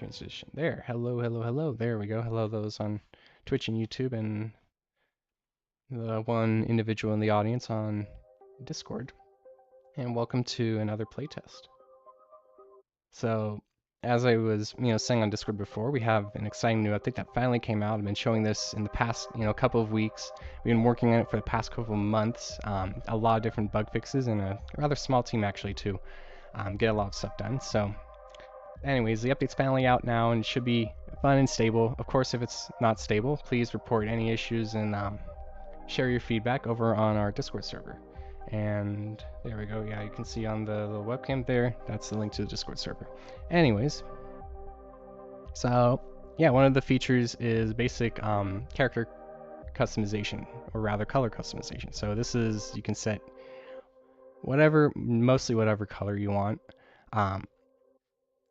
transition. There. Hello, hello, hello. There we go. Hello, those on Twitch and YouTube, and the one individual in the audience on Discord. And welcome to another playtest. So, as I was, saying on Discord before, we have an exciting new update that finally came out. I've been showing this in the past, couple of weeks. We've been working on it for the past couple of months. A lot of different bug fixes and a rather small team actually to get a lot of stuff done. So, anyways, the update's finally out now and should be fun and stable. Of course, if it's not stable, please report any issues and share your feedback over on our Discord server. And there we go. Yeah, you can see on the little webcam there, that's the link to the Discord server. Anyways, so yeah, one of the features is basic character customization, or rather color customization. So this is, you can set mostly whatever color you want.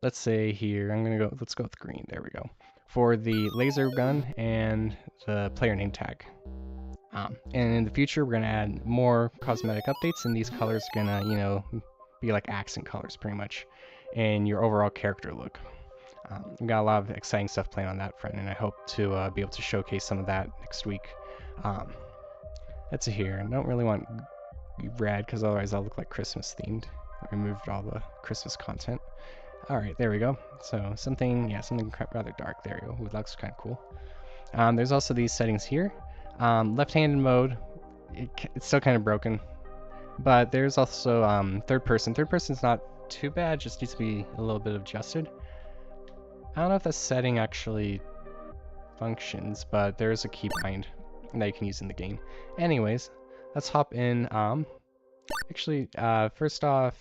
Let's say here, let's go with green. There we go. For the laser gun and the player name tag. And in the future, we're gonna add more cosmetic updates, and these colors are gonna, be like accent colors pretty much, and your overall character look. We've got a lot of exciting stuff planned on that front, and I hope to be able to showcase some of that next week. That's here. I don't really want red because otherwise I'll look like Christmas themed. I removed all the Christmas content. All right, there we go. So something rather dark. There we go. Ooh, that looks kind of cool. There's also these settings here. Left-handed mode, it's still kind of broken, but there's also third person. Third person's not too bad, just needs to be a little bit adjusted. I don't know if that setting actually functions, but there is a keybind that you can use in the game. Anyways, let's hop in. First off,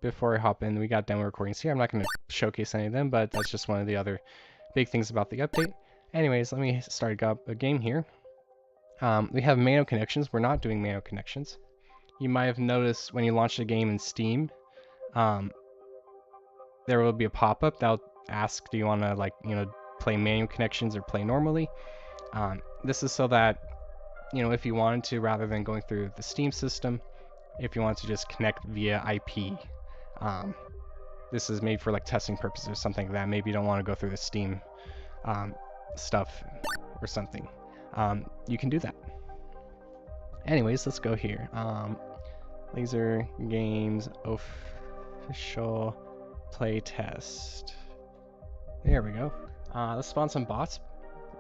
before I hop in, we got demo recordings here. I'm not going to showcase any of them, but that's just one of the other big things about the update. Anyways, let me start up a game here. We have manual connections. We're not doing manual connections. You might have noticed when you launch the game in Steam, there will be a pop-up that'll ask, do you want to play manual connections or play normally? This is so that, if you wanted to, rather than going through the Steam system, if you want to just connect via IP, this is made for like testing purposes or something like that. Maybe you don't want to go through the Steam stuff or something. You can do that. Anyways, let's go here. Laser Games official playtest. There we go. Let's spawn some bots.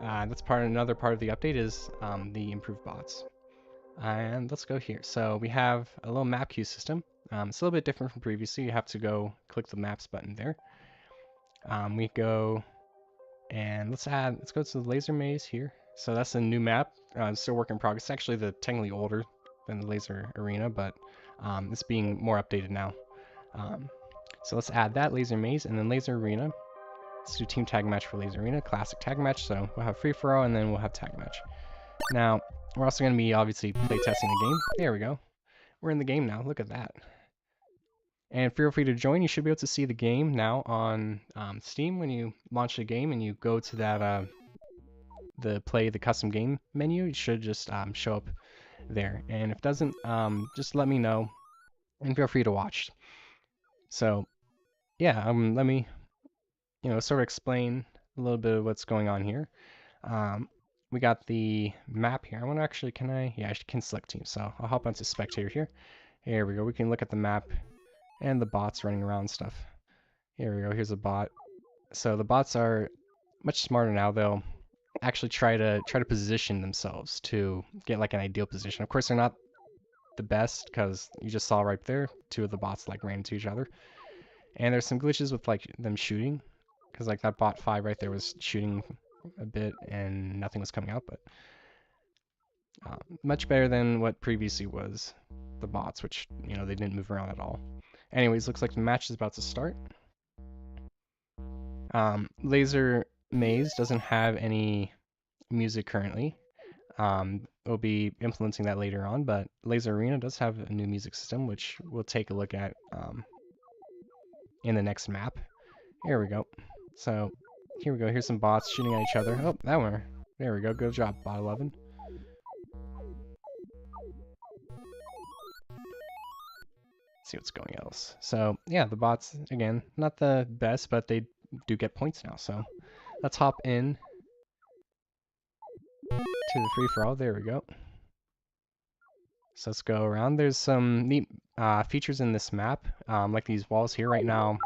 That's another part of the update is the improved bots. And let's go here. So we have a little map queue system. It's a little bit different from previously. You have to go click the maps button there. We go and let's go to the laser maze here. So that's a new map. It's still work in progress. It's actually technically older than the laser arena, but it's being more updated now. So let's add that laser maze and then laser arena. Let's do team tag match for laser arena, classic tag match. So we'll have free for all and then we'll have tag match. Now we're also going to be obviously play testing the game. There we go. We're in the game now. Look at that. And feel free to join. You should be able to see the game now on Steam when you launch the game and you go to that the custom game menu. It should just show up there. And if it doesn't, just let me know and feel free to watch. So yeah, let me sort of explain a little bit of what's going on here. We got the map here. I want to actually, I can select team. So I'll hop onto spectator here. Here we go. We can look at the map and the bots running around and stuff. Here we go. Here's a bot. So the bots are much smarter now. They'll actually try to position themselves to get like an ideal position. Of course, they're not the best because you just saw right there, two of the bots like ran into each other. And there's some glitches with like them shooting because like that bot 5 right there was shooting a bit and nothing was coming out, but much better than what previously was the bots, which they didn't move around at all. Anyways, looks like the match is about to start. Laser Maze doesn't have any music currently. We'll be implementing that later on, but Laser Arena does have a new music system, which we'll take a look at in the next map. Here we go. So here we go. Here's some bots shooting at each other. Oh, that one. There we go. Good job, bot 11. See what's going else. So yeah, the bots again, not the best, but they do get points now. So let's hop in to the free-for-all. There we go. So let's go around. There's some neat features in this map, like these walls here right now.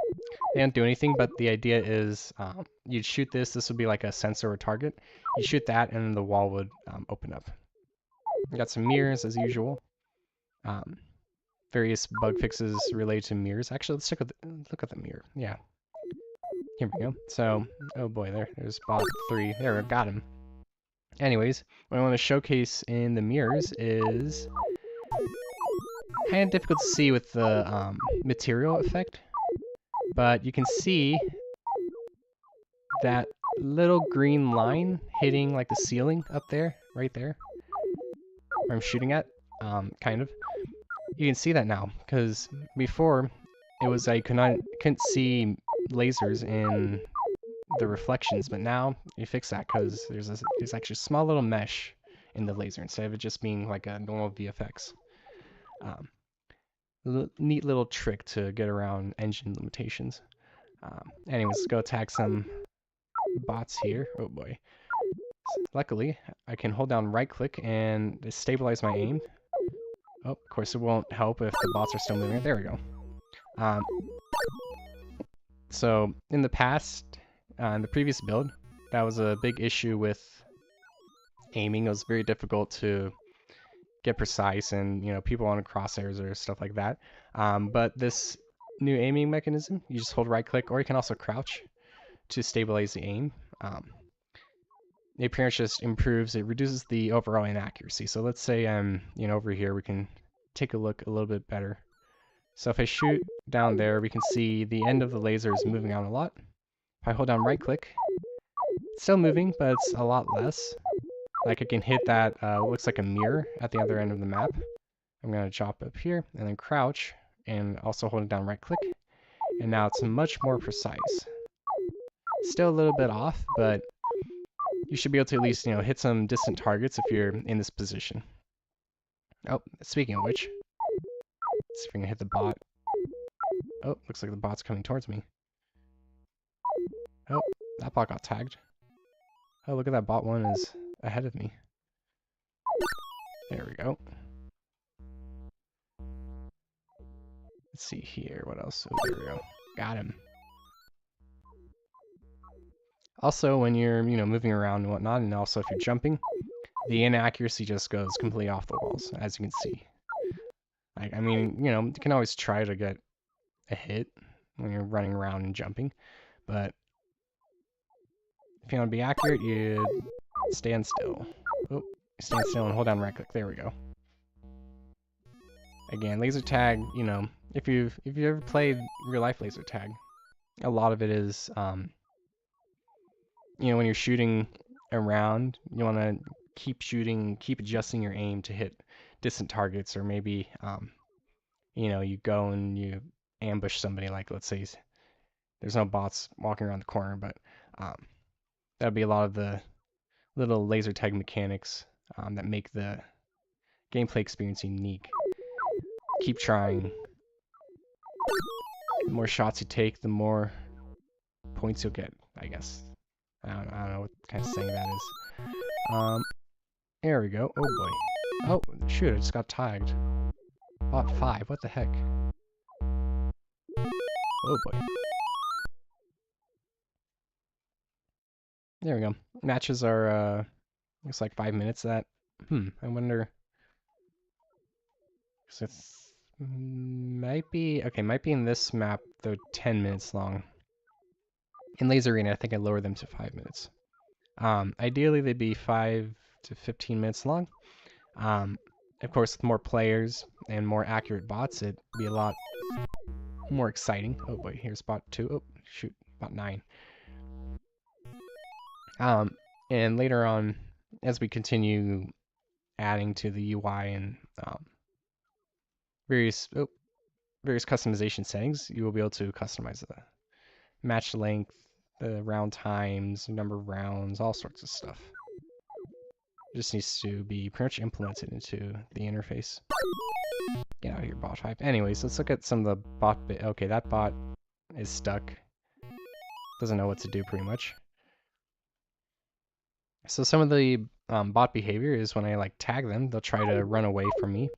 They don't do anything, but the idea is you'd shoot this. This would be like a sensor or target. You shoot that, and the wall would open up. We got some mirrors as usual. Various bug fixes related to mirrors. Actually, let's look at the mirror. Yeah. Here we go. So, oh boy, there's bot 3. There, got him. Anyways, what I want to showcase in the mirrors is kind of difficult to see with the material effect, but you can see that little green line hitting like the ceiling up there, right there, where I'm shooting at, kind of. You can see that now, because before it was I couldn't see lasers in the reflections, but now you fix that because there's actually a small little mesh in the laser instead of it just being like a normal VFX. Neat little trick to get around engine limitations. Anyways, let's go attack some bots here. Oh boy. Luckily, I can hold down right click and stabilize my aim. Oh, of course it won't help if the bots are still moving. There we go. So in the past, in the previous build, that was a big issue with aiming. It was very difficult to get precise, and people on crosshairs or stuff like that. But this new aiming mechanism, you just hold right click, or you can also crouch to stabilize the aim. It pretty much just improves, it reduces the overall inaccuracy. So let's say I'm over here, we can take a look a little bit better. So if I shoot down there, we can see the end of the laser is moving out a lot. If I hold down right click, it's still moving, but it's a lot less. Like I can hit that, looks like a mirror at the other end of the map. I'm going to chop up here and then crouch and also holding down right click. And now it's much more precise. Still a little bit off, but you should be able to at least, hit some distant targets if you're in this position. Oh, speaking of which, let's see if we can hit the bot. Oh, looks like the bot's coming towards me. Oh, that bot got tagged. Oh, look at that, bot 1 is ahead of me. There we go. Let's see here, what else? Oh, there we go. Got him. Also, when you're, moving around and whatnot, and also if you're jumping, the inaccuracy just goes completely off the walls, as you can see. Like, I mean, you can always try to get a hit when you're running around and jumping, but if you want to be accurate, you stand still. Oh, stand still and hold down right click. There we go. Again, laser tag, if you've ever played real life laser tag, a lot of it is, when you're shooting around, you want to keep shooting, keep adjusting your aim to hit distant targets, or maybe, you go and you ambush somebody, like let's say there's no bots walking around the corner, but that'd be a lot of the little laser tag mechanics that make the gameplay experience unique. Keep trying. The more shots you take, the more points you'll get, I guess. I don't know what kind of saying that is. There we go. Oh boy. Oh, shoot, I just got tagged. Bot 5, what the heck? Oh boy. There we go. Matches are, looks like 5 minutes. That, I wonder. So it's, might be in this map, they're 10 minutes long. In Laser Arena, I think I lowered them to 5 minutes. Ideally, they'd be 5 to 15 minutes long. Of course, with more players and more accurate bots, it'd be a lot more exciting. Oh boy, here's bot 2. Oh, shoot, bot 9. And later on, as we continue adding to the UI and various customization settings, you will be able to customize the match length, the round times, number of rounds, all sorts of stuff. It just needs to be pretty much implemented into the interface. Get out of here, bot 5. Anyways, let's look at some of the bot bit. Okay, that bot is stuck. Doesn't know what to do pretty much. So some of the bot behavior is when I like tag them, they'll try to run away from me,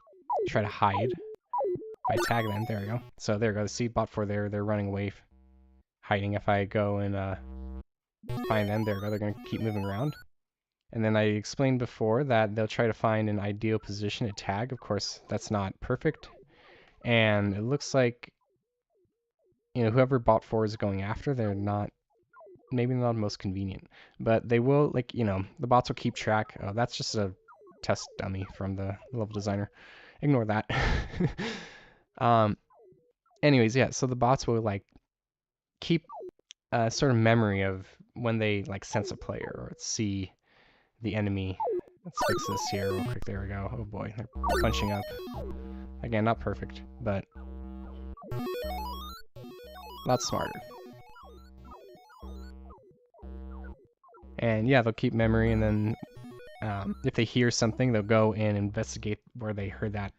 try to hide. If I tag them, there we go. So there we go. See bot 4 there, they're running away, hiding. If I go and find them, there we go. They're gonna keep moving around. And then I explained before that they'll try to find an ideal position to tag. Of course, that's not perfect. And it looks like, whoever bot 4 is going after, they're not, maybe not the most convenient. But they will, like, the bots will keep track. Oh, that's just a test dummy from the level designer. Ignore that. um, anyways, yeah, so the bots will, like, keep a sort of memory of when they, like, sense a player or see the enemy. Let's fix this here real quick. There we go. Oh boy, they're punching up. Again, not perfect, but a lot smarter. And yeah, they'll keep memory, and then if they hear something, they'll go and investigate where they heard that,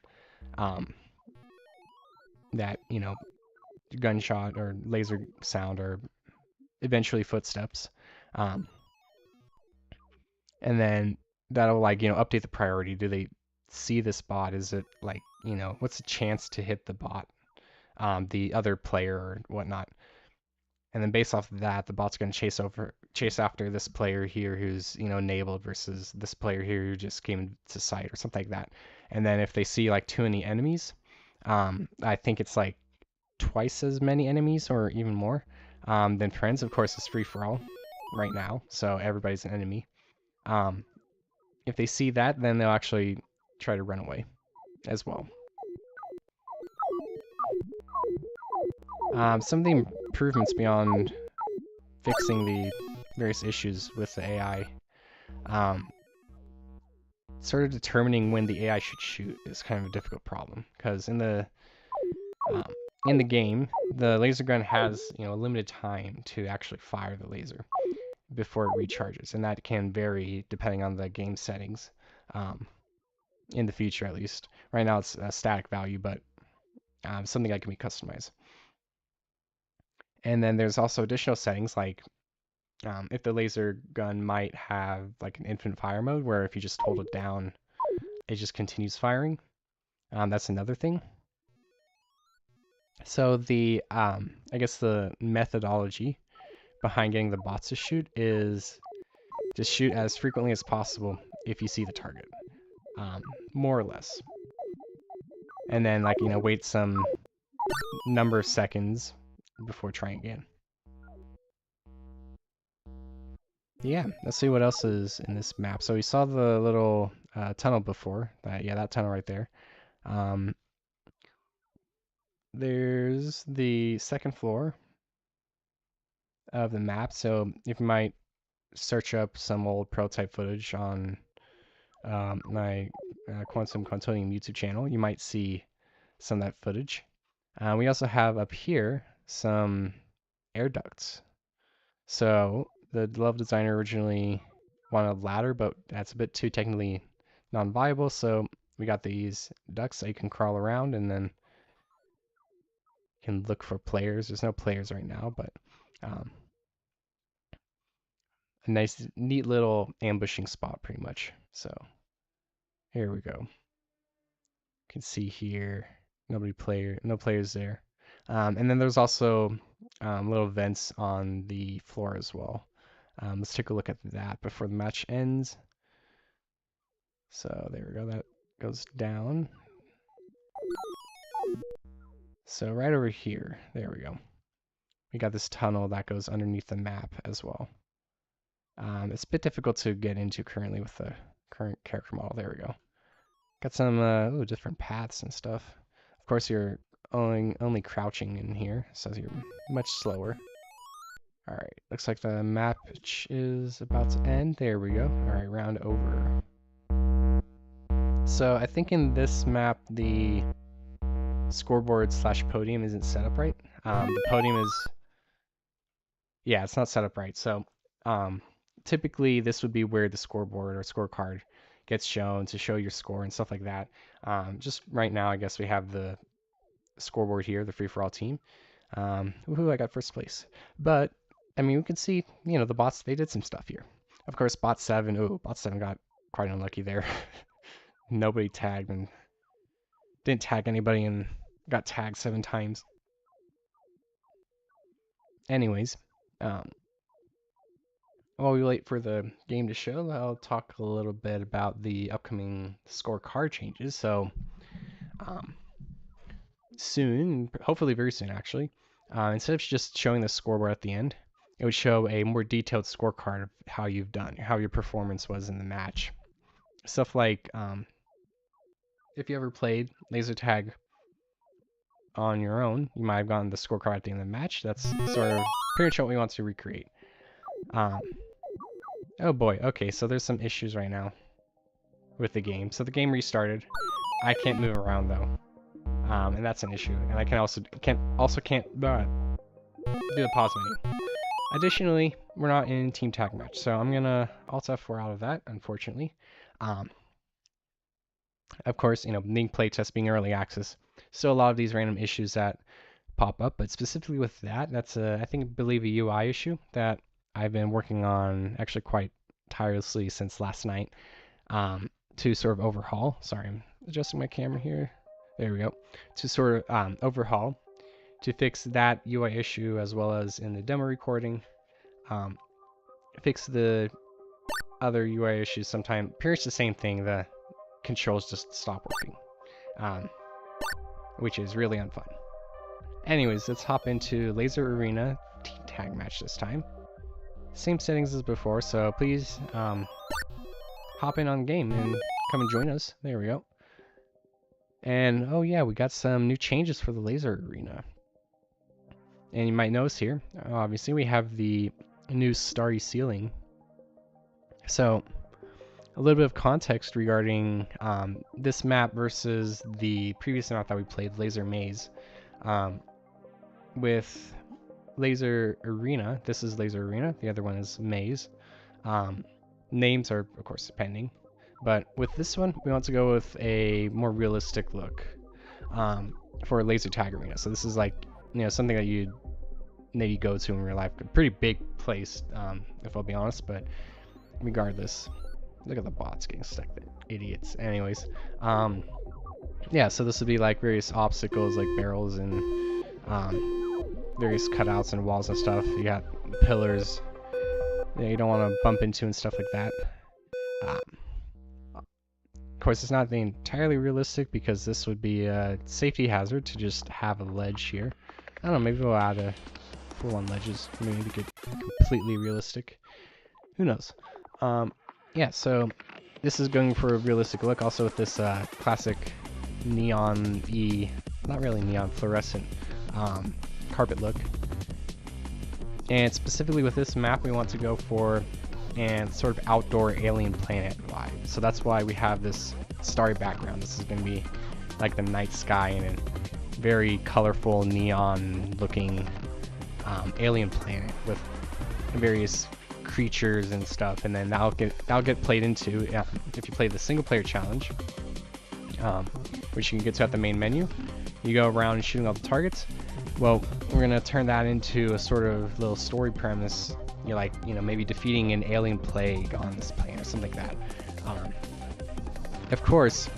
gunshot or laser sound or eventually footsteps. And then that'll, like, update the priority. Do they see this bot? Is it like, what's the chance to hit the bot, the other player or whatnot? And then based off of that, the bot's going to chase after this player here who's, enabled versus this player here who just came into sight or something like that. And then if they see like too many enemies, I think it's like twice as many enemies or even more than friends. Of course, it's free for all right now, so everybody's an enemy. If they see that, then they'll actually try to run away as well. Some of the improvements beyond fixing the various issues with the AI, sort of determining when the AI should shoot is kind of a difficult problem, because in the game, the laser gun has, a limited time to actually fire the laser before it recharges, and that can vary depending on the game settings. In the future, at least. Right now, it's a static value, but something that can be customized. And then there's also additional settings, like if the laser gun might have like an infinite fire mode, where if you just hold it down, it just continues firing. That's another thing. So the I guess the methodology behind getting the bots to shoot is just shoot as frequently as possible if you see the target, more or less. And then, like, wait some number of seconds before trying again. Yeah, let's see what else is in this map. So we saw the little tunnel before. That tunnel right there. There's the second floor of the map. So if you might search up some old prototype footage on my Quantum Quantonium YouTube channel, you might see some of that footage. We also have up here some air ducts. So the level designer originally wanted a ladder, but that's a bit too technically non-viable. So we got these ducts that you can crawl around and then you can look for players. There's no players right now, but a nice, neat little ambushing spot, pretty much. So here we go. You can see here, no players there. And then there's also little vents on the floor as well. Let's take a look at that before the match ends. So there we go, that goes down. So right over here, there we go. We got this tunnel that goes underneath the map as well. It's a bit difficult to get into currently with the current character model. There we go. Got some different paths and stuff. Of course, you're only crouching in here, so you're much slower. Alright, looks like the map is about to end. There we go. Alright, round over. So I think in this map, the scoreboard / podium isn't set up right. The podium is, yeah, it's not set up right. So typically this would be where the scoreboard or scorecard gets shown to show your score and stuff like that. Just right now, I guess we have the scoreboard here, the free-for-all team. Woohoo, I got first place. But I mean, we can see, you know, the bots, they did some stuff here. Of course, bot 7, oh, bot 7 got quite unlucky there. Nobody tagged and didn't tag anybody and got tagged 7 times. Anyways, while we wait for the game to show, I'll talk a little bit about the upcoming scorecard changes. So, soon, hopefully very soon actually, instead of just showing the scoreboard at the end, it would show a more detailed scorecard of how you've done, how your performance was in the match. Stuff like if you ever played laser tag on your own, you might have gotten the scorecard at the end of the match. That's sort of pretty much what we want to recreate. Oh boy, okay, so there's some issues right now with the game. So the game restarted. I can't move around though, and that's an issue. And I can also can't do the pause menu. Additionally, we're not in team tag match, so I'm gonna Alt F4 out of that, unfortunately. Of course, you know, being playtest, being early access, still a lot of these random issues that pop up, but specifically with that, that's I believe a UI issue that I've been working on actually quite tirelessly since last night to sort of overhaul. Sorry, I'm adjusting my camera here. There we go. To sort of overhaul, to fix that UI issue as well as in the demo recording, fix the other UI issues sometime. Pretty much the same thing, the controls just stop working, which is really unfun. Anyways, let's hop into Laser Arena team tag match this time. Same settings as before, so please hop in on the game and come and join us. There we go. And oh yeah, we got some new changes for the Laser Arena. And you might notice here, obviously we have the new starry ceiling. So a little bit of context regarding this map versus the previous map that we played, Laser Maze. With Laser Arena, this is Laser Arena, the other one is Maze. Names are, of course, pending. But with this one, we want to go with a more realistic look for Laser Tag Arena. So this is like, you know, something that you'd maybe go to in real life. A pretty big place, if I'll be honest, but regardless. Look at the bots getting stuck there. Idiots. Anyways, yeah, so this would be like various obstacles like barrels and various cutouts and walls and stuff. You got pillars that you don't want to bump into and stuff like that. Of course, it's not entirely realistic because this would be a safety hazard to just have a ledge here. I don't know, maybe we'll add a full-on ledges. Maybe get completely realistic. Who knows? Yeah, so this is going for a realistic look, also with this classic neon-y, not really neon, fluorescent carpet look. And specifically with this map, we want to go for a sort of outdoor alien planet vibe. So that's why we have this starry background. This is going to be like the night sky and a very colorful neon-looking alien planet with various creatures and stuff, and then that'll get played into if you play the single player challenge, which you can get to at the main menu. You go around shooting all the targets. Well, we're gonna turn that into a sort of little story premise. You're like, you know, maybe defeating an alien plague on this planet or something like that. Of course,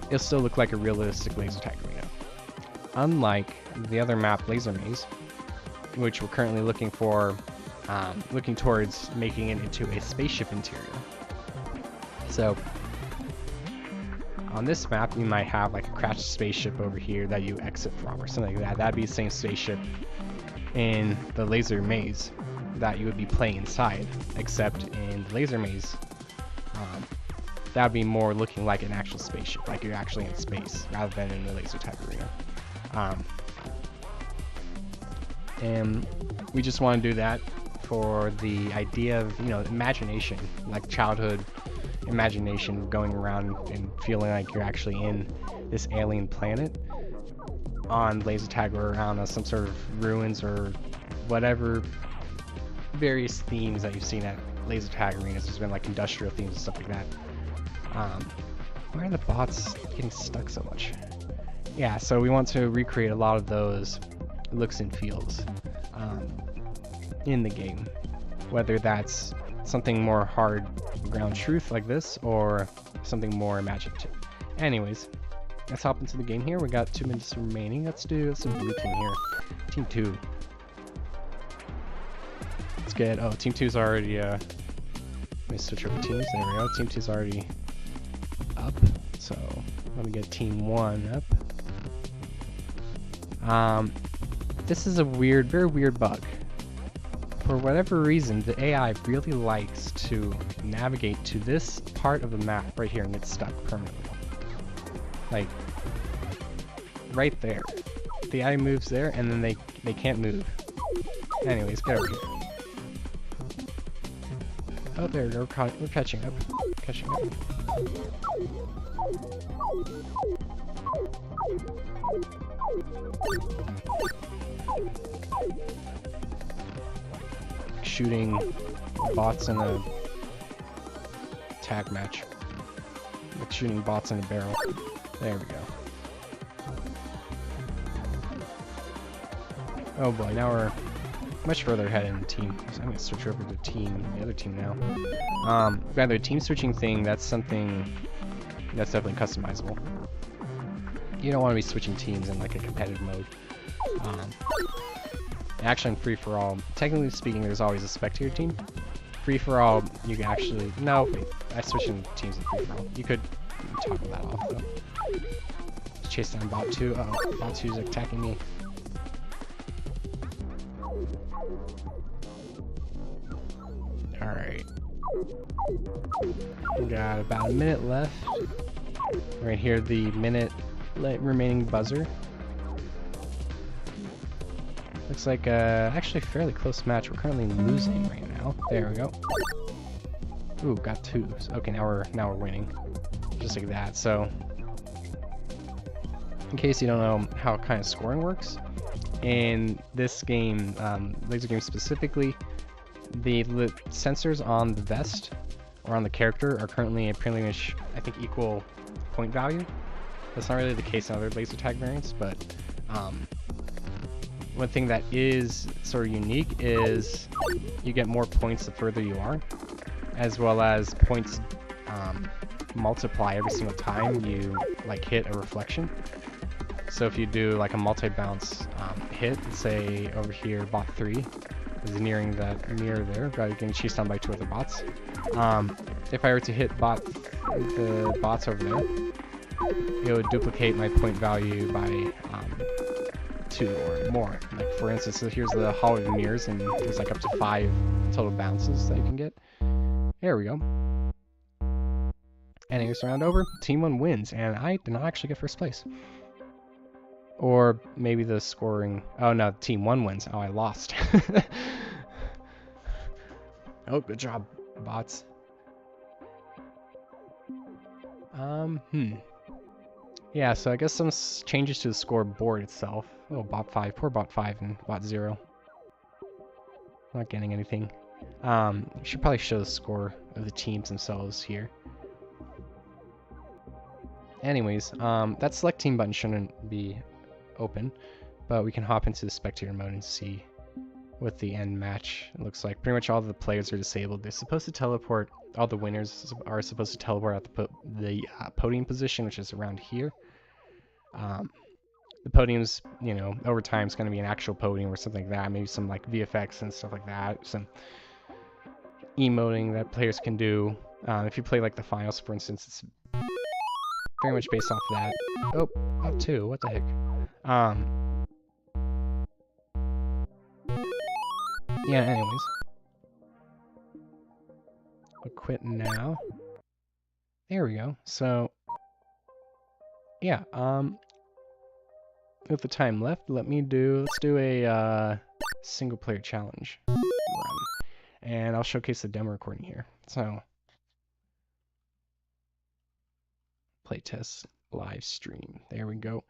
it'll still look like a realistic laser tag arena, unlike the other map, Laser Maze, which we're currently looking towards making it into a spaceship interior. So on this map, you might have like a crashed spaceship over here that you exit from or something like that. That'd be the same spaceship in the Laser Maze that you would be playing inside, except in the Laser Maze, that would be more looking like an actual spaceship, like you're actually in space rather than in the laser tag arena. And we just want to do that for the idea of, you know, imagination, like childhood imagination, going around and feeling like you're actually in this alien planet on laser tag or around some sort of ruins or whatever various themes that you've seen at laser tag arenas. There's been like industrial themes and stuff like that. Why are the bots getting stuck so much? Yeah, so we want to recreate a lot of those looks and feels. in the game. Whether that's something more hard ground truth like this, or something more imaginative. Anyways, let's hop into the game here. We got 2 minutes remaining. Let's do some blue team here. Team 2. Let's get, oh, Team 2's already, let me switch over teams. There we go. Team 2's already up. So, let me get Team 1 up. This is a weird, very weird bug. For whatever reason, the AI really likes to navigate to this part of the map right here and get stuck permanently. Like, right there. The AI moves there, and then they can't move. Anyways, get over here. Oh, there we go. We're catching up. Catching up. Shooting bots in a tag match. Like shooting bots in a barrel. There we go. Oh boy, now we're much further ahead in the team. So I'm gonna switch over to the other team now. By the team switching thing, that's something that's definitely customizable. You don't want to be switching teams in like a competitive mode. Actually, in free-for-all, technically speaking, there's always a spectator team. Free-for-all, you can actually... No, wait, I switched in teams in free-for-all. You could toggle that off, though. Let's chase down bot 2. Uh-oh, bot 2's attacking me. Alright. We got about a minute left. Right here, the minute remaining buzzer. Looks like actually a fairly close match. We're currently losing right now. There we go. Ooh, got 2s. Okay, now we're winning. Just like that. So, in case you don't know how kind of scoring works, in this game, laser game specifically, the sensors on the vest or on the character are currently pretty much, I think, equal point value. That's not really the case in other laser tag variants, but one thing that is sort of unique is you get more points the further you are, as well as points multiply every single time you like hit a reflection. So if you do like a multi-bounce hit, say over here, bot 3 is nearing that mirror there, getting chased down by 2 other bots. If I were to hit the bots over there, it would duplicate my point value by 2 or more. Like for instance, so here's the Hall of Mirrors, and there's like up to 5 total bounces that you can get. There we go. Anyways, round over. Team 1 wins, and I did not actually get first place. Or maybe the scoring... Oh no, Team 1 wins. Oh, I lost. Oh, good job, bots. Yeah, so I guess some changes to the scoreboard itself. Oh, bot 5. Poor bot 5 and bot 0. Not getting anything. Should probably show the score of the teams themselves here. Anyways, that select team button shouldn't be open, but we can hop into the spectator mode and see what the end match looks like. Pretty much all the players are disabled. They're supposed to teleport. All the winners are supposed to teleport at the podium position, which is around here. The podium's, you know, over time is going to be an actual podium or something like that. Maybe some like VFX and stuff like that. Some emoting that players can do. If you play like the finals, for instance, it's very much based off of that. Oh, bot 2. What the heck? Yeah, anyways. We'll quit now. There we go. So, yeah, with the time left, let's do a single player challenge run. And I'll showcase the demo recording here. So, playtest live stream. There we go.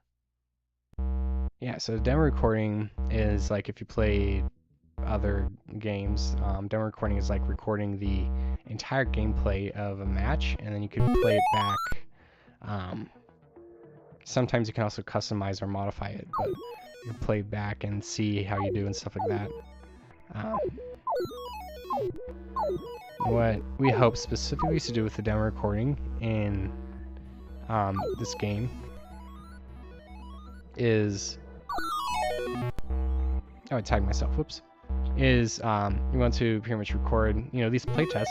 Yeah, so the demo recording is like if you play other games, demo recording is like recording the entire gameplay of a match, and then you can play it back. Sometimes you can also customize or modify it, but you can play back and see how you do and stuff like that. Um, what we hope specifically to do with the demo recording in this game is... Oh, I tagged myself, whoops. Is we want to pretty much record, these playtests,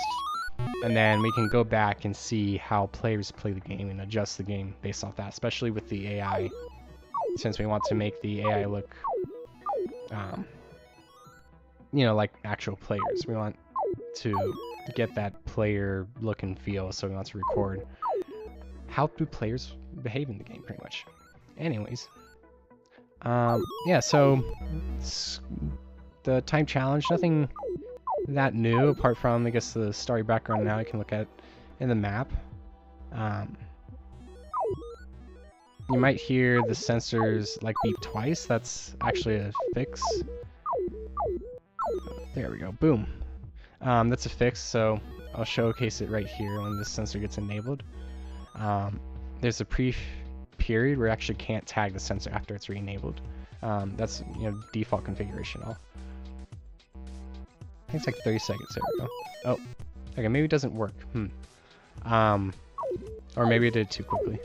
and then we can go back and see how players play the game and adjust the game based off that, especially with the AI, since we want to make the AI look, like actual players. We want to get that player look and feel, so we want to record how do players behave in the game, pretty much. Anyways, yeah, so the time challenge, nothing that new apart from, I guess, the starry background now I can look at in the map. You might hear the sensors like beep twice. That's actually a fix. There we go, boom. That's a fix, so I'll showcase it right here when this sensor gets enabled. There's a period where you actually can't tag the sensor after it's re-enabled. That's default configuration. I think it's like 30 seconds. There we go. Oh, okay, maybe it doesn't work. Or maybe I did it too quickly.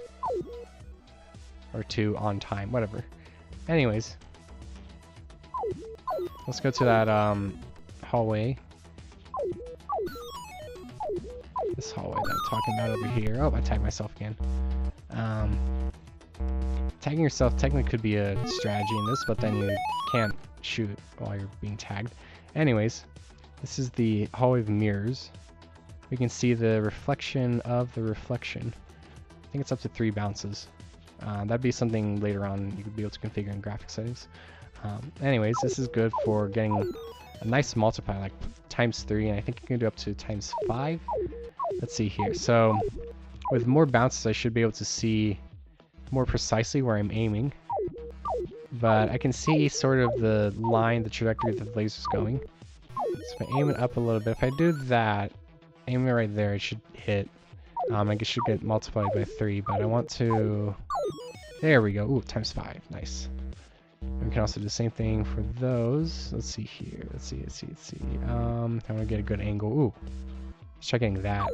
Or too on time, whatever. Anyways, let's go to that hallway. This hallway that I'm talking about over here. Oh, I tagged myself again. Tagging yourself technically could be a strategy in this, but then you can't shoot while you're being tagged. Anyways, this is the hallway of mirrors. We can see the reflection of the reflection. I think it's up to 3 bounces. That'd be something later on you could be able to configure in graphic settings. Anyways, this is good for getting a nice multiplier, like ×3, and I think you can do up to ×5. Let's see here. So with more bounces, I should be able to see more precisely where I'm aiming. But I can see sort of the line, the trajectory that the laser's going. So if I aim it up a little bit, if I do that, aim it right there, it should hit. I guess it should get multiplied by 3, but I want to... There we go. Ooh, ×5. Nice. And we can also do the same thing for those. Let's see here. Let's see. I want to get a good angle. Ooh. Let's try getting that.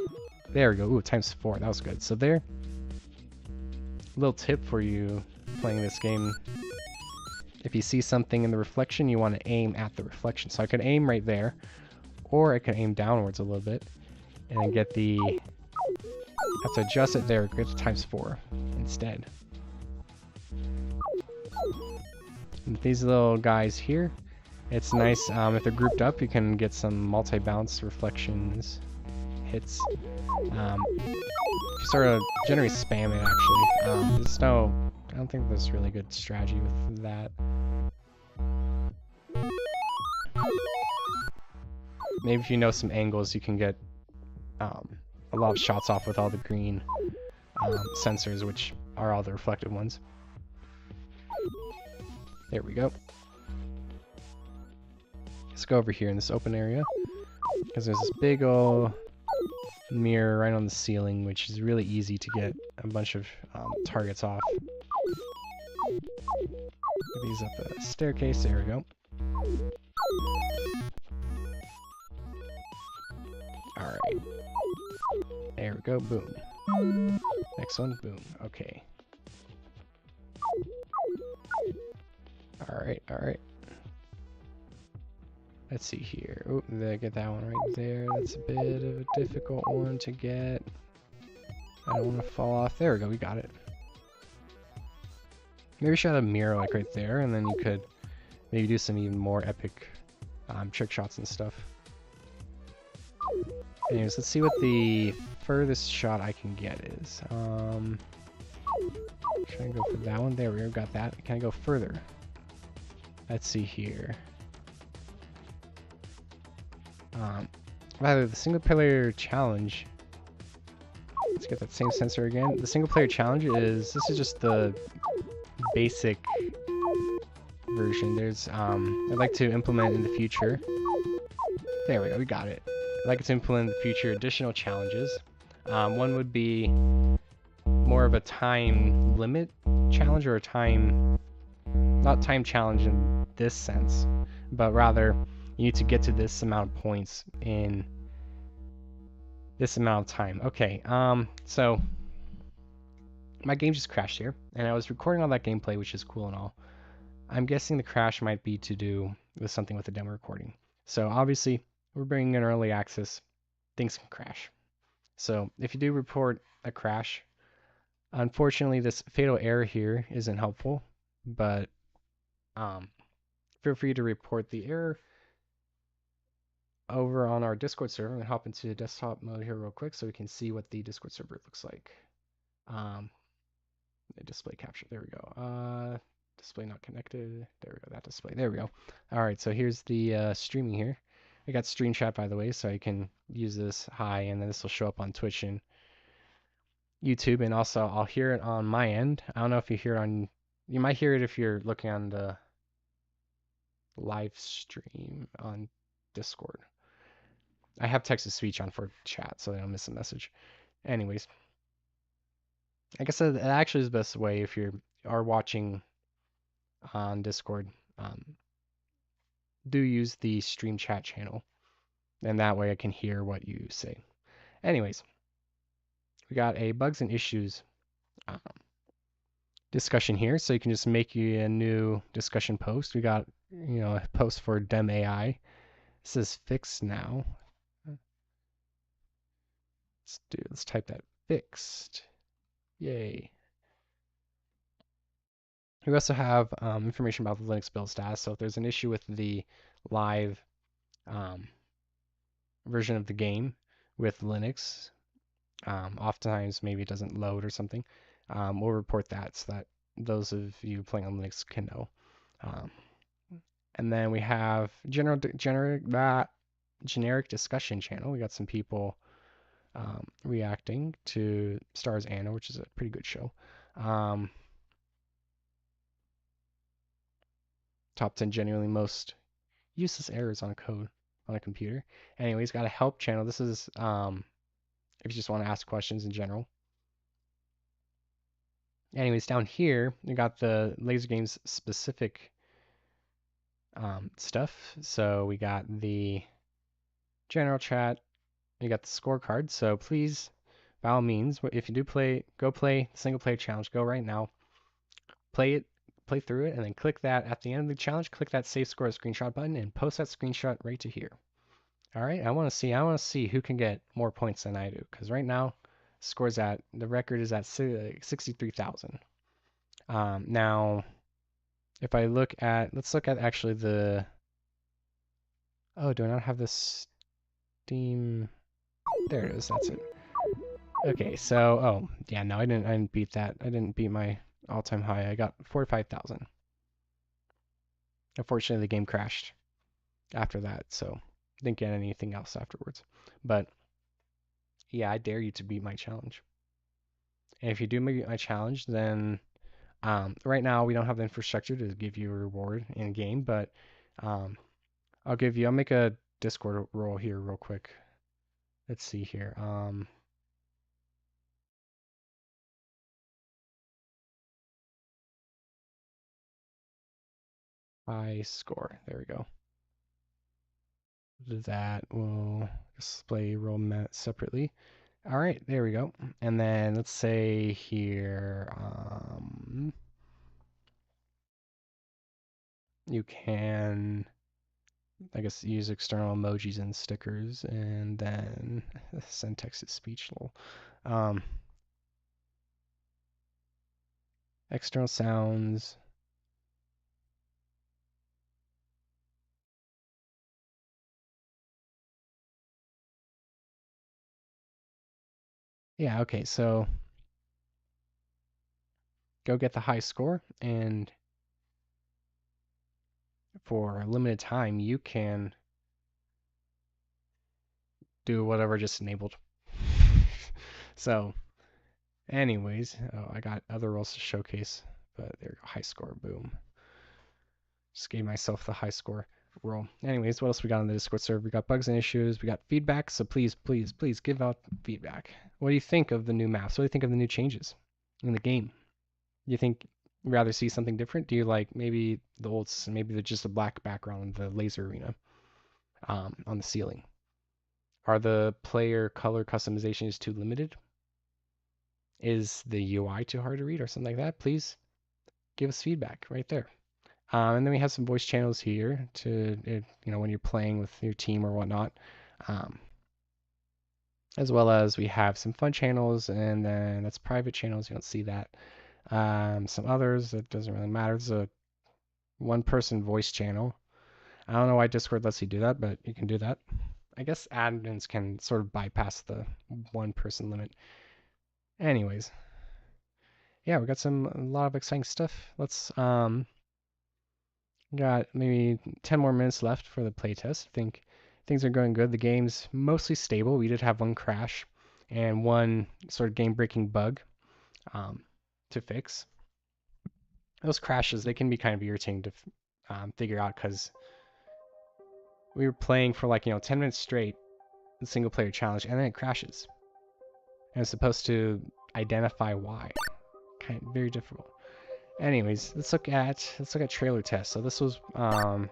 There we go. Ooh, ×4. That was good. So there. Little tip for you playing this game. If you see something in the reflection, you want to aim at the reflection. So I could aim right there, or I could aim downwards a little bit, and then get the... have to adjust it there, get to ×4 instead. And these little guys here, it's nice if they're grouped up, you can get some multi-bounce reflections, hits. If you sort of generally spam it, actually. There's no... I don't think there's really good strategy with that. Maybe if you know some angles, you can get a lot of shots off with all the green sensors, which are all the reflective ones. There we go. Let's go over here in this open area, because there's this big old mirror right on the ceiling, which is really easy to get a bunch of targets off. Put these up a staircase, there we go. Alright. There we go, boom. Next one, boom. Okay. Alright. Let's see here. Oh, get that one right there. That's a bit of a difficult one to get. I don't want to fall off. There we go, we got it. Maybe we should have a mirror like right there, and then you could maybe do some even more epic trick shots and stuff. Anyways, let's see what the furthest shot I can get is. Should I go for that one? There we go, got that. Can I go further? Let's see here. Rather, the single player challenge. Let's get that same sensor again. The single player challenge is, this is just the basic version. There's, I'd like to implement in the future. There we go, we got it. I'd like to implement in the future additional challenges. One would be more of a time limit challenge, or a time, not time challenge in this sense, but rather You need to get to this amount of points in this amount of time. Okay, so my game just crashed here, and I was recording all that gameplay, which is cool and all. I'm guessing the crash might be to do with something with the demo recording. So obviously, we're bringing in early access. Things can crash. So if you do report a crash, unfortunately, this fatal error here isn't helpful, but um, feel free to report the error over on our Discord server. I'm gonna hop into desktop mode here real quick so we can see what the Discord server looks like. Um, display capture. There we go. Display not connected. There we go. That display. There we go. All right. So here's the streaming here. I got stream chat by the way, so I can use this high, and then this will show up on Twitch and YouTube, and also I'll hear it on my end. I don't know if you hear it on. You might hear it if you're looking on the live stream on Discord. I have text to speech on for chat, so I don't miss a message. Anyways, I guess that actually is the best way if you are watching on Discord. Do use the stream chat channel, and that way I can hear what you say. Anyways, we got a bugs and issues um, discussion here, so you can just make you a new discussion post. We got a post for dem AI. It says fixed now. Let's type that fixed. Yay. We also have information about the Linux build status. So if there's an issue with the live um, version of the game with Linux, oftentimes maybe it doesn't load or something, we'll report that so that those of you playing on Linux can know. And then we have generic discussion channel. We got some people reacting to Stars Anna, which is a pretty good show. Top 10 genuinely most useless errors on a code on a computer. Anyways, got a help channel. This is if you just want to ask questions in general. Anyways, down here we got the laser games specific stuff. So we got the general chat. We got the scorecard. So please, by all means, if you do play, go play the single player challenge. Go right now. Play it, play through it, and then click that at the end of the challenge. Click that save score screenshot button and post that screenshot right to here. All right, I want to see who can get more points than I do, because right now, the record is at 63,000. Now, if I let's look at actually oh, do I not have this Steam? There it is. That's it. Okay, so oh yeah, no, I didn't beat that. I didn't beat my all-time high. I got 45,000. Unfortunately, the game crashed after that, so didn't get anything else afterwards. But yeah, I dare you to beat my challenge. And if you do beat my challenge, then right now we don't have the infrastructure to give you a reward in game, but I'll make a Discord role here real quick. Let's see here. High score. There we go. That will display role separately. All right, there we go. And then let's say here, you can, I guess, use external emojis and stickers, and then send text to speech. External sounds. Yeah, okay, so go get the high score, and for a limited time, you can do whatever just enabled. So, anyways, oh, I got other roles to showcase, but there you go, high score, boom. Just gave myself the high score roll. Anyways, what else we got on the Discord server? We got bugs and issues. We got feedback. So please, please, please give out feedback. What do you think of the new maps? What do you think of the new changes in the game? Do you think you'd rather see something different? Do you like maybe the old, maybe just a black background, the laser arena? on the ceiling. Are the player color customizations too limited? Is the UI too hard to read or something like that? Please give us feedback right there. And then we have some voice channels here to, when you're playing with your team or whatnot. Um, as well as we have some fun channels, and then that's private channels. You don't see that. Some others, it doesn't really matter. There's a one-person voice channel. I don't know why Discord lets you do that, but you can do that. I guess admins can sort of bypass the one-person limit. Anyways, yeah, we got a lot of exciting stuff. Let's got maybe 10 more minutes left for the playtest. I think things are going good. The game's mostly stable. We did have one crash and one sort of game-breaking bug to fix. Those crashes, they can be kind of irritating to figure out because we were playing for 10 minutes straight, the single player challenge, and then it crashes. And it's supposed to identify why. Kind of very difficult. Anyways, let's look at trailer tests. So this was a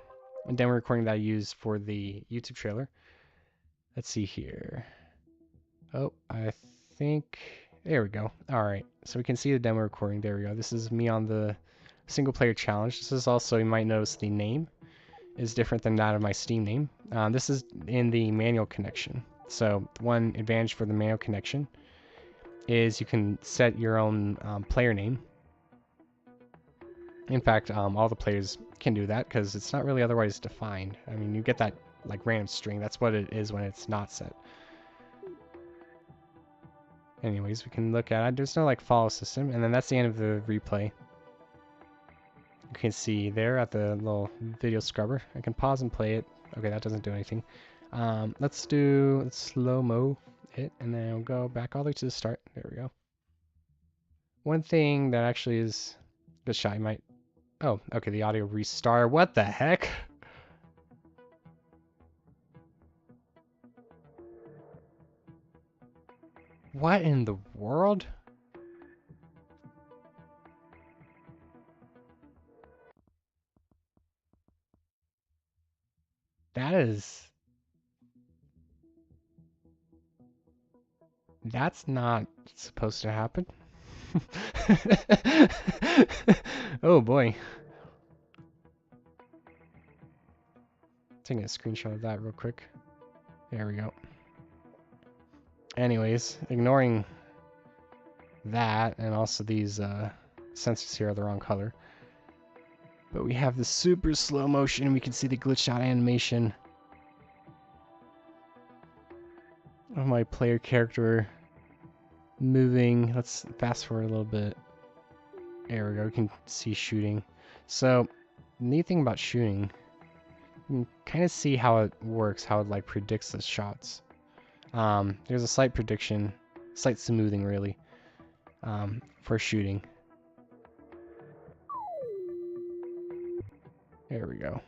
demo recording that I used for the YouTube trailer. Let's see here. Oh, I think there we go. All right, so we can see the demo recording. There we go. This is me on the single player challenge. This is also, you might notice the name is different than that of my Steam name. This is in the manual connection. So one advantage for the manual connection is you can set your own player name. In fact, all the players can do that because it's not really otherwise defined. I mean, you get that like random string. That's what it is when it's not set. Anyways, we can look at it. There's no like follow system, and then that's the end of the replay. You can see there at the little video scrubber. I can pause and play it. Okay, that doesn't do anything. Let's slow-mo it, and then we'll go back all the way to the start. There we go. One thing that actually is a good shot, you might... Oh, okay, the audio restart. What the heck? What in the world? That's not supposed to happen. Oh boy. Taking a screenshot of that real quick. There we go. Anyways, ignoring that, and also these sensors here are the wrong color. But we have the super slow motion, and we can see the glitched out animation of my player character moving. Let's fast forward a little bit. There we go, we can see shooting. So, the neat thing about shooting, you can kind of see how it works, how it like predicts the shots. There's a slight prediction, slight smoothing really, for shooting. There we go.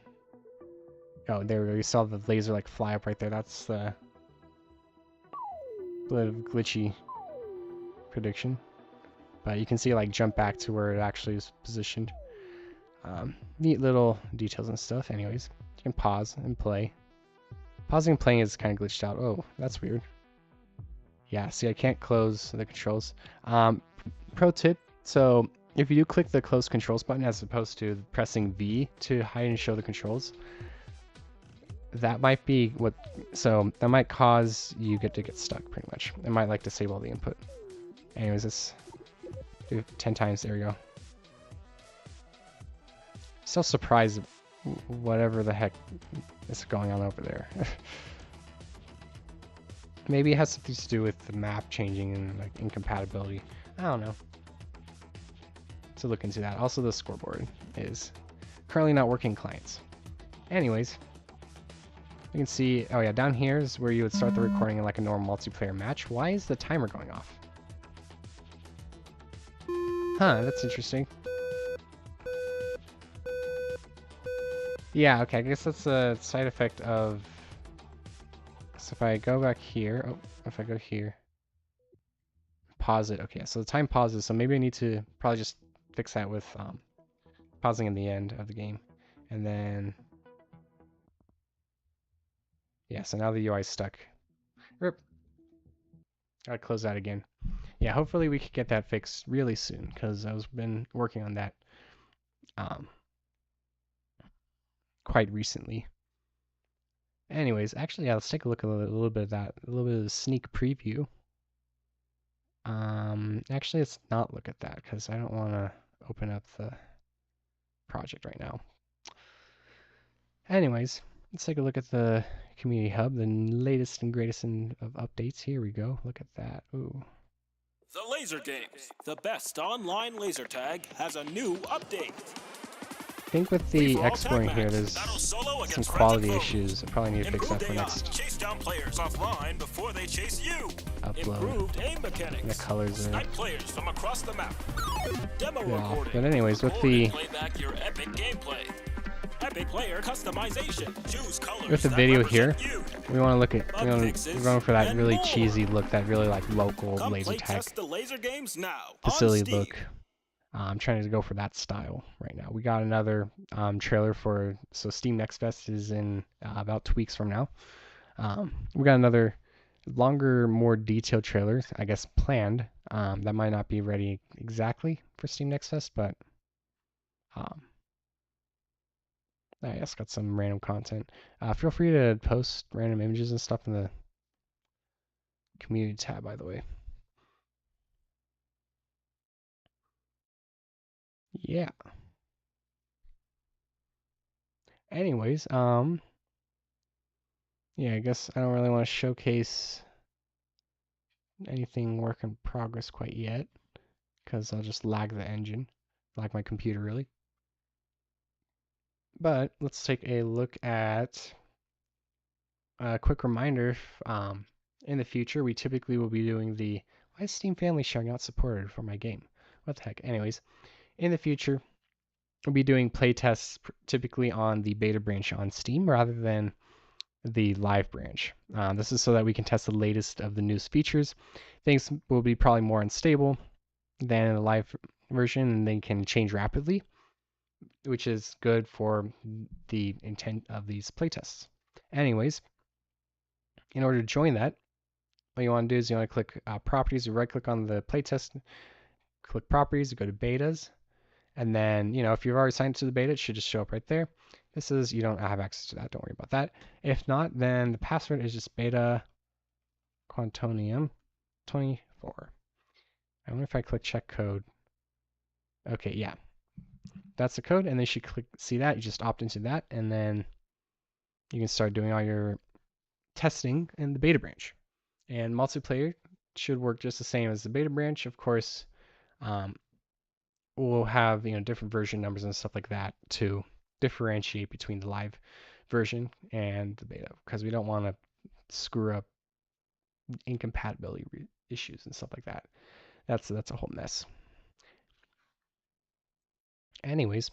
Oh, there we go. You saw the laser like fly up right there. That's the bit of glitchy prediction. But you can see it like jump back to where it actually is positioned. Neat little details and stuff. Anyways, you can pause and play. Pausing and playing is kind of glitched out. Oh, that's weird. Yeah, see, I can't close the controls. Pro tip, so if you do click the close controls button as opposed to pressing V to hide and show the controls, that might be what, so that might cause you to get stuck pretty much. It might like disable the input. Anyways, let's do 10 times, there we go. Still surprised whatever the heck is going on over there. Maybe it has something to do with the map changing and like incompatibility. I don't know. So look into that. Also, the scoreboard is currently not working clients. Anyways, you can see, oh yeah, down here is where you would start the recording in like a normal multiplayer match. Why is the timer going off? Huh, that's interesting. Yeah, okay, I guess that's a side effect of... So if I go back here, oh, if I go here, pause it, okay, so the time pauses, so maybe I need to probably just fix that with pausing in the end of the game, and then Yeah, so now the UI is stuck. Rip. Gotta close that again. Yeah, hopefully we could get that fixed really soon because I've been working on that um, quite recently. Anyways, actually, yeah, let's take a look at a little bit of that, a little bit of a sneak preview. Actually, let's not look at that because I don't want to open up the project right now. Anyways, let's take a look at the Community Hub, the latest and greatest of updates. Here we go. Look at that. Ooh. The Laser Games, the best online laser tag, has a new update. I think with the exporting here, there's some quality issues. I probably need to fix that for next chase down players offline before they chase you. upload. Improved aim mechanics. And the colors are players from across the map. Demo recording. But anyways, with the play back your epic gameplay. Epic player customization. Choose colors with the video here, we want to look at we're going for that really cheesy look, that really like local laser tag facility look. I'm trying to go for that style right now. We got another trailer for Steam Next Fest is in about 2 weeks from now. We got another longer, more detailed trailer, I guess, planned. That might not be ready exactly for Steam Next Fest, but I guess got some random content. Feel free to post random images and stuff in the community tab, by the way. Yeah. Anyways, yeah, I guess I don't really want to showcase anything work in progress quite yet, because I'll just lag the engine, lag my computer really. But let's take a look at a quick reminder. In the future, we typically will be doing the why is Steam Family Share not supported for my game? What the heck? Anyways, in the future, we'll be doing playtests typically on the beta branch on Steam rather than the live branch. This is so that we can test the latest of the newest features. Things will be probably more unstable than in the live version, and they can change rapidly, which is good for the intent of these playtests. Anyways, in order to join that, what you want to do is you want to click properties, you right click on the playtest, click properties, go to betas, and then, if you've already signed to the beta, it should just show up right there. This is, you don't have access to that, don't worry about that. If not, then the password is just beta quantonium 24. I wonder if I click check code. Okay, yeah. That's the code, and then you should click see that. You just opt into that, and then you can start doing all your testing in the beta branch. And multiplayer should work just the same as the beta branch. Of course, we'll have different version numbers and stuff like that to differentiate between the live version and the beta, because we don't want to screw up incompatibility issues and stuff like that. That's a whole mess. Anyways,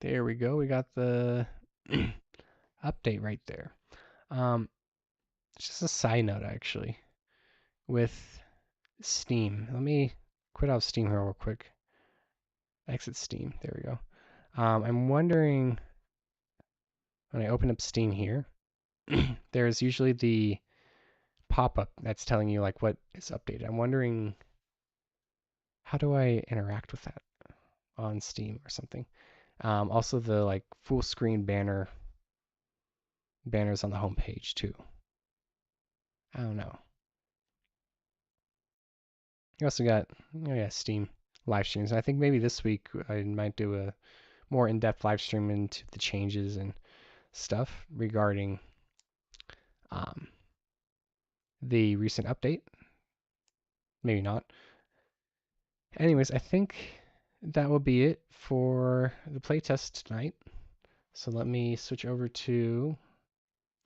there we go. We got the update right there. Just a side note, actually, with Steam. Let me quit out Steam here real quick. Exit Steam. There we go. I'm wondering, when I open up Steam here, there's usually the pop-up that's telling you like what is updated. I'm wondering, how do I interact with that on Steam or something? Also the like full screen banners on the home page too. I don't know. You also got, oh yeah, Steam live streams. I think maybe this week I might do a more in-depth live stream into the changes and stuff regarding the recent update. Maybe not. Anyways, I think that will be it for the playtest tonight. So let me switch over to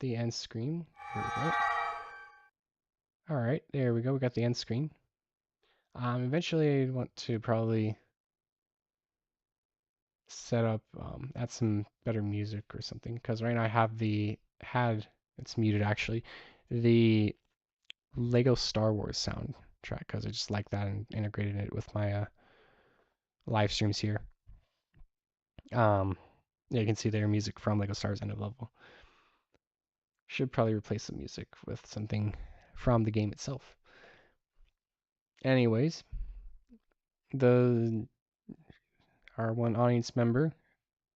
the end screen. Here we go. All right, there we go. We got the end screen. Eventually, I want to probably set up, add some better music or something, because right now I have it's muted actually, the Lego Star Wars soundtrack, because I just like that and integrated it with my live streams here. Yeah, you can see their music from Lego Star Wars End of Level. Should probably replace the music with something from the game itself. Anyways, the our one audience member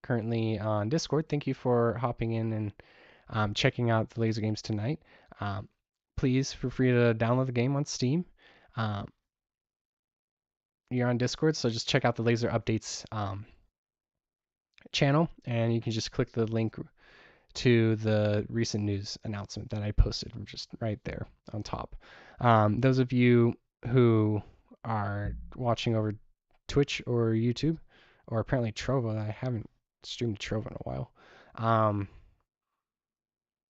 currently on Discord, thank you for hopping in and checking out the laser games tonight. Please feel free to download the game on Steam. Um, you're on Discord, so just check out the laser updates channel, and you can just click the link to the recent news announcement that I posted just right there on top. Those of you who are watching over Twitch or YouTube, or apparently Trovo, I haven't streamed Trovo in a while.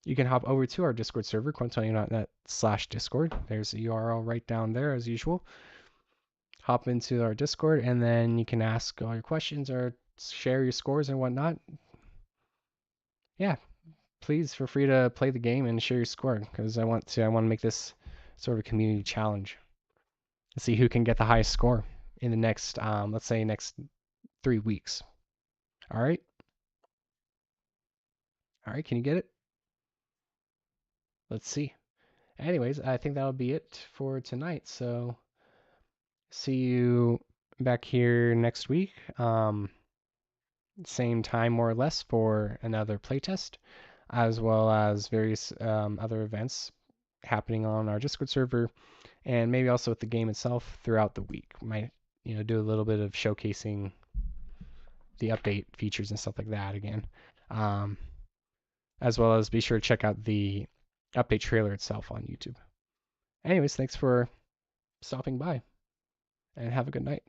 You can hop over to our Discord server, quintonio.net/Discord. There's the URL right down there as usual. Hop into our Discord, and then you can ask all your questions or share your scores and whatnot. Yeah, please feel free to play the game and share your score because I want to make this sort of a community challenge. Let's see who can get the highest score in the next, let's say, next 3 weeks. All right. All right. Can you get it? Let's see. Anyways, I think that'll be it for tonight. So see you back here next week. Same time, more or less, for another playtest, as well as various other events happening on our Discord server, and maybe also with the game itself throughout the week. Might do a little bit of showcasing the update features and stuff like that again, as well as be sure to check out the update trailer itself on YouTube. Anyways, thanks for stopping by, and have a good night.